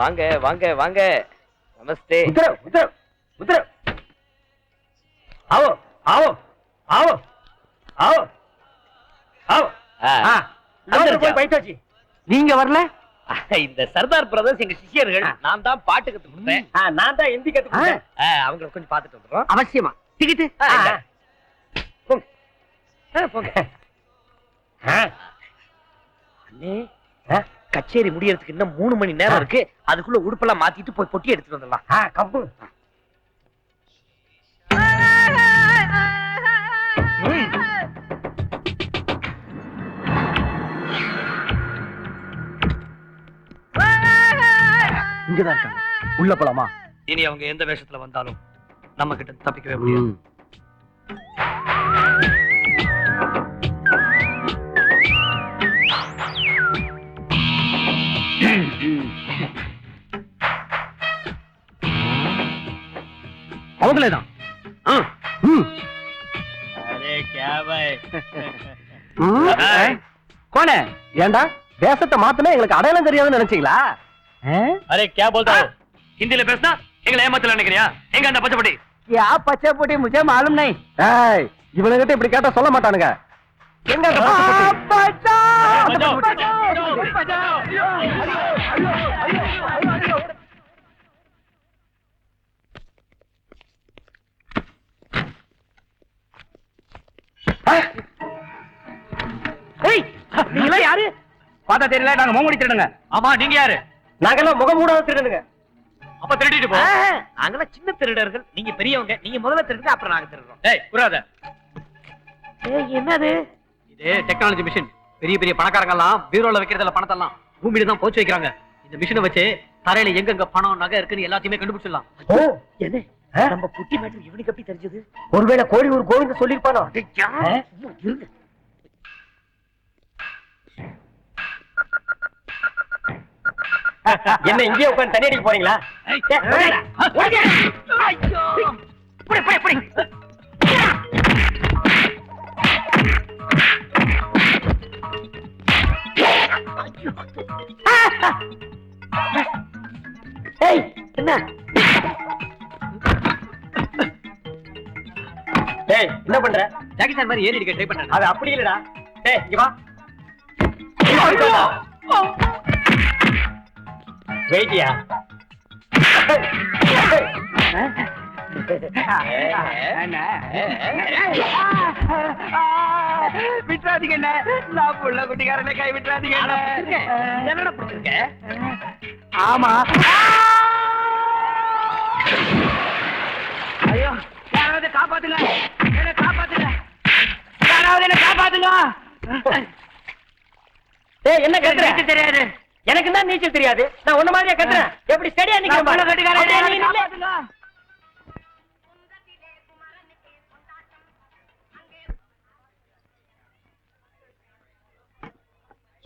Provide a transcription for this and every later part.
வாங்க வாங்க வாங்க. நமஸ்தே. உத்தரவு உத்தரவு உத்தரவு. ஆவோ ஆவோ ஆவோ ஆவோ ஆவோ. போய் பைத்தாச்சு. நீங்க வரல? இந்த சர்தார் பிரதர்ஸ் எங்க சிஷியர்கள். நான் தான் பாட்டு கத்து கொடுத்தேன். நான் தான் ஹிந்தி கத்து கொடுத்தேன். அவங்களை கொஞ்சம் பார்த்துட்டு வந்துடுறோம். அவசியமா. டிக்கெட்டு போங்க. அண்ணே, கச்சேரி முடியறதுக்கு இன்னும் 3 மணி நேரம் இருக்கு. அதுக்குள்ள உடுப்பெல்லாம் மாத்திட்டு போய் பொட்டி எடுத்துட்டு வந்துடலாம். கப்பு. இங்கதான் இருக்காங்க. உள்ள போலாமா? இனி அவங்க எந்த வேஷத்துல வந்தாலும் நம்ம கிட்ட தப்பிக்கவே முடியாது. அவங்களேதான். கோனே, ஏண்டா தேசத்தை மாத்தனா எங்களுக்கு அடையாளம் தெரியாதுன்னு நினைச்சீங்களா? அரே क्या बोलता हो? हिंदी பேசினா எங்களை ஏமாத்தல நினைக்கிறியா? எங்க அந்த பச்சைப்பட்டி? क्या பச்சைப்பட்டி? मुझे मालूम नहीं. ஏய், இவனுகிட்ட இப்படி கேட்டா சொல்ல மாட்டானுங்க. எங்க அந்த பச்சைப்பட்டி? ஏய், நீங்க யாரு? பார்த்தா தெரியல, நாங்க முகமூடி திருடுங்க. ஆமா, நீங்க யாரு? நாங்கெல்லாம் முகமூடாத திருடுங்க. அப்ப திருடிட்டு போ. நாங்கெல்லாம் சின்ன திருடர்கள், நீங்க பெரியவங்க. நீங்க முதல்ல திருடுங்க, அப்புறம் நாங்க திருடுறோம். ஏய், புரியாத. ஏய், என்னது இது? Technology machine. பெரிய பெரிய பணக்காரங்க எல்லாம் பீரோல வைக்கிறதுல பணத்தை எல்லாம் பூமியில தான் போச்சு வைக்கிறாங்க. இந்த மிஷினை வச்சு தரையில எங்கெங்க பணம் நகை இருக்குன்னு எல்லாத்தையுமே கண்டுபிடிச்சிடலாம். ஓ, என்ன நம்ம புட்டி மேட்டர் இவனுக்கு எப்படி தெரிஞ்சது? ஒருவேளை கோழி ஒரு கோவிந்த சொல்லிருப்பானோ? இருங்க. என்ன இங்கே உட்கார்ந்து தண்ணி அடிக்க போறீங்களா? என்ன பண்ற? ஜாக்கி சார் மாதிரி ஏறி அடிக்க ட்ரை பண்றேன். அது அப்படி இல்லடா. டேய், இங்க வா. வெயிட்டியா? விட்டுறாதீங்க. நான் புள்ள குட்டிக்காரனை கை விட்டுறாதீங்க. என்னடா பிடிச்சிருக்க? ஆமா. ஐயோ, யாராவது காப்பாத்துங்க. என்ன காப்பாத்துங்க. யாராவது என்ன காப்பாத்துங்க. ஏய், என்ன கத்துற? நீச்சல் தெரியாது. எனக்கு தான் நீச்சல் தெரியாது. நான் உன்ன மாதிரியே கத்துறேன். எப்படி ஸ்டடியா நிக்கிறேன் பாரு.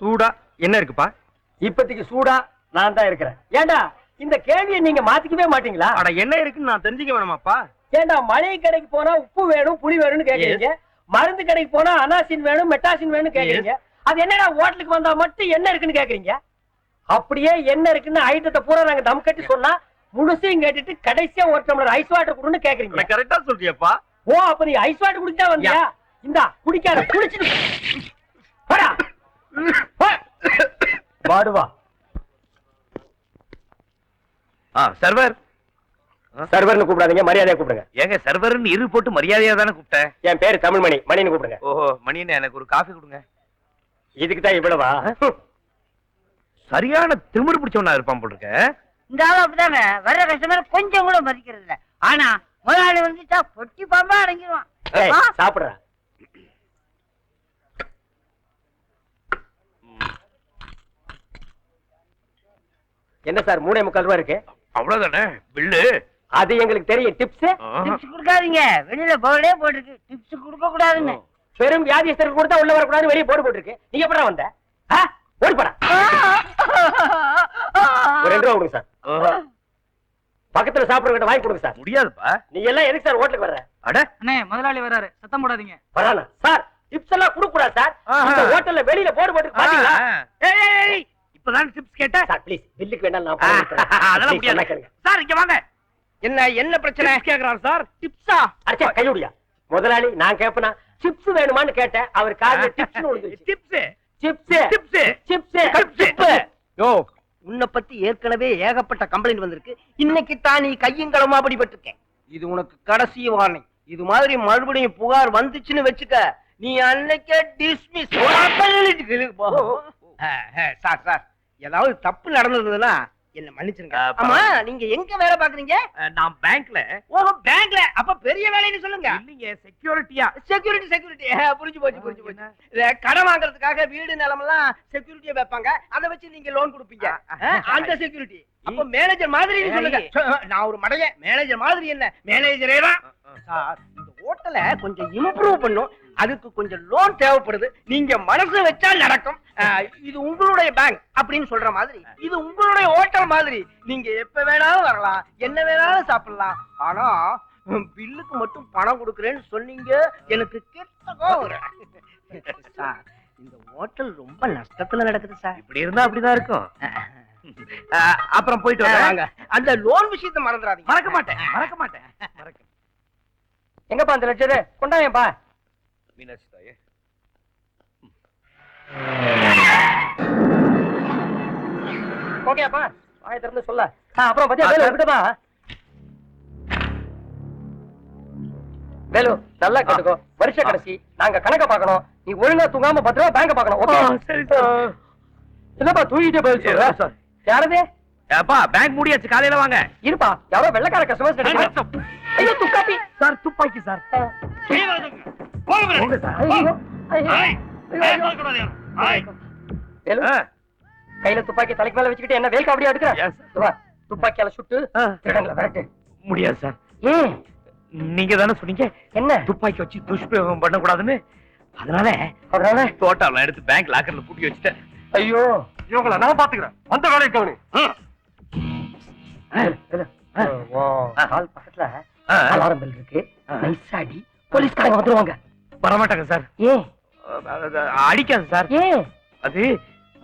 சூடா என்ன இருக்குப்பா? இப்போதைக்கு சூடா நான் தான் இருக்கிறேன். ஏண்டா இந்த கேள்வியை நீங்க மாத்திக்கவே மாட்டீங்களா? அட, என்ன இருக்குன்னு நான் தெரிஞ்சுக்க வேணுமாப்பா? ஏண்டா மளிகை கடைக்கு போனா உப்பு வேணும் புளி வேணும்னு கேக்குறீங்க, மருந்து கடைக்கு போனா அனாசின் வேணும் மெட்டாசின் வேணும் கேக்குறீங்க. அது என்னடா ஹோட்டலுக்கு வந்தா மட்டும் என்ன இருக்குன்னு கேக்குறீங்க? அப்படியே என்ன இருக்குன்னு ஐட்டத்தை பூரா நாங்க தம் கட்டி சொன்னா முழுசையும் கேட்டுட்டு கடைசியா ஒரு டம்ளர் ஐஸ் வாட்டர் குடுன்னு கேக்குறீங்க. கரெக்டா சொல்றியப்பா. ஓ, அப்ப நீ ஐஸ் வாட்டர் குடிச்சா வந்தியா? இந்தா குடிக்காத, குடிச்சிட்டு போடா. வாடுவா. சர்வர். சர்வர்னு கூப்பிடாதீங்க, மரியாதையா கூப்பிடுங்க. ஏங்க சர்வர்னு இரு போட்டு மரியாதையா தானே கூப்பிட்டேன். என் பேரு தமிழ்மணி, மணின்னு கூப்பிடுங்க. ஓஹோ, மணின்னு எனக்கு ஒரு காஃபி கொடுங்க. இதுக்கு தான் இவ்வளவா? சரியான திமிரு பிடிச்சவனா இருப்பான் போல் இருக்க. இந்த ஆளு அப்படிதாங்க, வர்ற கஸ்டமர் கொஞ்சம் கூட மதிக்கிறது இல்ல. ஆனா முதலாளி வந்துட்டா பொட்டி பாம்பா அடங்கிடுவான். சாப்பிடுற. என்ன சார் 3.25 ரூபா இருக்கு? அவ்வளவுதானே பில்லு? அது எங்களுக்கு தெரியும். டிப்ஸ் டிப்ஸ் கொடுக்காதீங்க. வெளியில போர்டே போட்டுருக்கு, டிப்ஸ் கொடுக்க கூடாதுன்னு. பெரும் வியாதிஸ்தருக்கு கொடுத்தா உள்ள வரக்கூடாது வெளியே போர்டு போட்டுருக்கு. நீ எப்படா வந்த? ஓடி போடா. ஒரு 2 ரூபா கொடுங்க சார். பக்கத்துல சாப்பிடுறவங்க வாங்கி கொடுங்க சார். முடியாதுப்பா. நீ எல்லாம் எதுக்கு சார் ஹோட்டலுக்கு வர்ற? அட அண்ணே, முதலாளி வராரு, சத்தம் போடாதீங்க. வரானா சார்? டிப்ஸ் எல்லாம் கொடுக்க கூடாது சார். இந்த ஹோட்டல்ல வெளியில போர்டு போட்டு பாத்தீங்களா? ஏய், இப்பதான் டிப்ஸ் கேட்டேன் சார் ப்ளீஸ் பில்லுக்கு வேணா நான் பணம் கொடுக்குறேன். அதெல்லாம் Please, முடியாது சொன்னா கேளுங்க. சார் இங்க வாங்க என்ன பிரச்சனை கேக்குறாரு சார் டிப்ஸா அடச்சே கையுடியா முதலாளி நான் கேப்பனா சிப்ஸ் வேணுமான்னு கேட்டேன் அவர் காதுல டிப்ஸ் விழுந்துச்சு. Tips chips tips chips chips யோ உன்னை பத்தி ஏற்கனவே ஏகப்பட்ட கம்ப்ளைண்ட் வந்திருக்கு இன்னைக்கு தான் நீ கையும் களமா படிபட்டிருக்கேன் இது உனக்கு கடைசி வார்னிங் இது மாதிரி மறுபடியும் புகார் வந்துச்சுன்னு வச்சுக்க நீ அன்னைக்கே டிஸ்மிஸ் சார் ஏதாவது தப்பு நடந்ததுன்னா என்ன மன்னிச்சிருங்க ஆமா நீங்க எங்க வேலை பாக்குறீங்க நான் பேங்க்ல ஓஹோ பேங்க்ல அப்ப பெரிய வேலைன்னு சொல்லுங்க இல்லைங்க செக்யூரிட்டியா செக்யூரிட்டி புரிஞ்சு போச்சு இத கடன் வாங்குறதுக்காக வீடு நிலமெல்லாம் செக்யூரிட்டியா வைப்பாங்க அதை வச்சு நீங்க லோன் கொடுப்பீங்க அந்த செக்யூரிட்டி அப்ப மேனேஜர் மாதிரி சொல்லுங்க நான் ஒரு மடைய மேனேஜர் மாதிரி என்ன மேனேஜரே தான் சார் இந்த ஹோட்டலை கொஞ்சம் இம்ப்ரூவ் பண்ணும் அதுக்கு கொஞ்சம் லோன் தேவைப்படுது நீங்க மனசு வச்சா நடக்கும் இது உங்களுடைய பேங்க் அப்படின்னு சொல்ற மாதிரி இது உங்களுடைய ஹோட்டல் மாதிரி நீங்க எப்ப வேணாலும் வரலாம் என்ன வேணாலும் சாப்பிடலாம் ஆனா பில்லுக்கு மட்டும் பணம் கொடுக்கறேன்னு சொன்னீங்க எனக்கு கெட்ட கோவம் சார் இந்த ஹோட்டல் ரொம்ப நஷ்டத்துல நடக்குது சார் இப்படி இருந்தா அப்படிதான் இருக்கும். அப்புறம் போயிட்டு வாங்க அந்த லோன் விஷயத்தை மறந்துடாதீங்க மறக்க மாட்டேன் எங்கப்பா அந்த லட்சரு கொண்டாயப்பா மீனாட்சி தாயே ஓகேப்பா வாயை திறந்து சொல்ல அப்புறம் பத்தியா வேலு விட்டுப்பா வேலு நல்லா கேட்டுக்கோ வருஷ கடைசி நாங்க கணக்க பார்க்கணும் நீ ஒழுங்கா தூங்காம பத்திரமா பேங்க பார்க்கணும் ஓகே சரி சார். என்னப்பா தூங்கிட்டே பதில் சொல்ற சார். யாரது அப்பா பேங்க் மூடியாச்சு காலையில வாங்க. இருப்பா யாரோ வெள்ளக்கார கஸ்டமர்ஸ் கிடைக்கும் ஐயோ துப்பாக்கி சார் துப்பாக்கி சார். போங்க சார். ஐயோ வேலு கையில துப்பாக்கி தலைக்கு மேல வச்சுக்கிட்டு என்ன வேல் காவடியா எடுக்கிற Yes, வா துப்பாக்கியால சுட்டு திருடங்கள விரட்டு முடியாது சார். ஏன் நீங்க தானே சொன்னீங்க என்ன துப்பாக்கி வச்சு துஷ்பிரயோகம் பண்ண கூடாதுன்னு. அதனால தோட்டால எடுத்து பேங்க் லாக்கர்ல பூட்டி வச்சுட்டேன். ஐயோ இவங்கள நான் பாத்துக்கிறேன். அந்த வேலையை கவனி. கால் பக்கத்துல அலாரம் பெல் இருக்கு நைசாடி போலீஸ்காரங்க வந்துருவாங்க. வரமாட்டாங்க சார். ஏன் அடிக்காது சார். ஏன் அது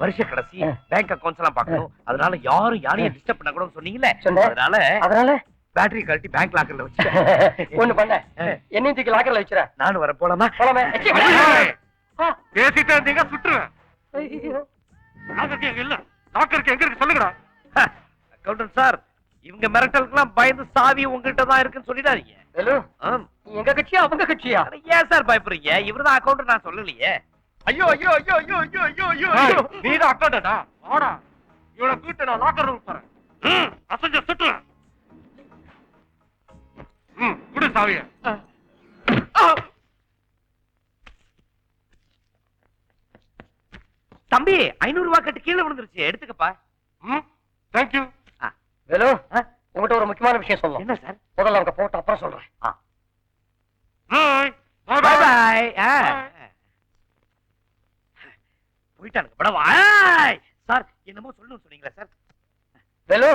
வருஷ கடைசி பேங்க் அக்கவுண்ட்ஸ் எல்லாம் பார்க்கணும். அதனால யாரையும் டிஸ்டர்ப் பண்ண கூடாதுன்னு சொன்னீங்களே. சொன்னேன். அதனால பேட்டரி கழட்டி பேங்க் லாக்கர்ல வச்சுட்டேன். ஒண்ணு பண்ண என்னையும் தூக்கி லாக்கர்ல வச்சுற நானும் வர போலாமா? போலாமே பேசிட்டே இருந்தீங்க சுட்டுருவேன். லாக்கருக்கு எங்க இல்ல. லாக்கருக்கு எங்க இருக்கு சொல்லுங்கடா. அக்கவுண்டன்ட் சார் இவங்க மிரட்டலுக்குலாம் பயந்து சாவி உங்ககிட்ட தான் இருக்குன்னு சொல்லிடாதீங்க. ஹலோ எங்க கட்சியா அவங்க கட்சியா? ஏன் சார் பயப்படுறீங்க? இவர்தான் அக்கவுண்டன்ட் நான் சொல்லலையே. ஐயோ ஐயோ ஐயோ ஐயோ ஐயோ ஐயோ ஐயோ நீதான் அக்கவுண்டன்டா? வாடா இவனை கூட்டு நான் லாக்கர் ரூம் போறேன். அசஞ்ச சுட்டுறேன். குடு சாவிய. தம்பி 500 ரூபாய் கட்டு கீழே விழுந்துருச்சு எடுத்துக்கப்பா. Thank you. ஹலோ உங்ககிட்ட ஒரு முக்கியமான விஷயம் சொல்லணும். என்ன சார்? முதல்ல அவங்க போட்டு அப்புறம் சொல்றேன். Bye bye. போயிட்டானுங்க படவா. சார் என்னமோ சொல்லணும் சொன்னீங்களா sir? Hello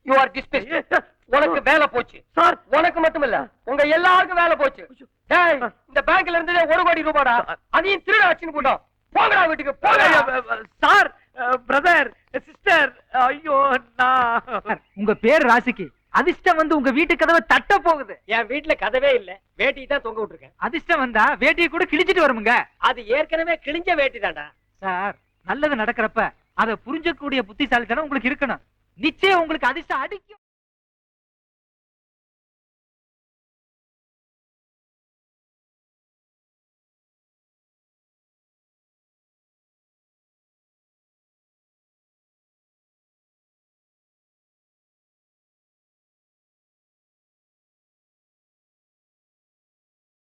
you are dismissed. உனக்கு வேலை போச்சு சார். உனக்கு மட்டும் இல்ல உங்க எல்லாருக்கும் வேலை போச்சு. டேய் இந்த பேங்க்ல இருந்ததே 1 கோடி ரூபாடா. அதையும் திருட வச்சுன்னு போட்டோம். போங்கடா வீட்டுக்கு போங்க. சார் பிரதர் சிஸ்டர் ஐயோ நான் உங்க பேர் ராசிக்கு அதிர்ஷ்டம் வந்து உங்க வீட்டு கதவை தட்ட போகுது. என் வீட்டுல கதவே இல்ல வேட்டி தான் தொங்க விட்டுருக்கேன். அதிர்ஷ்டம் வந்தா வேட்டியை கூட கிழிச்சிட்டு வருமுங்க. அது ஏற்கனவே கிழிஞ்ச வேட்டி தான்டா. சார் நல்லது நடக்கிறப்ப அதை புரிஞ்சக்கூடிய புத்திசாலித்தனம் உங்களுக்கு இருக்கணும். நிச்சயம் உங்களுக்கு அதிர்ஷ்டம் அடிக்கும்.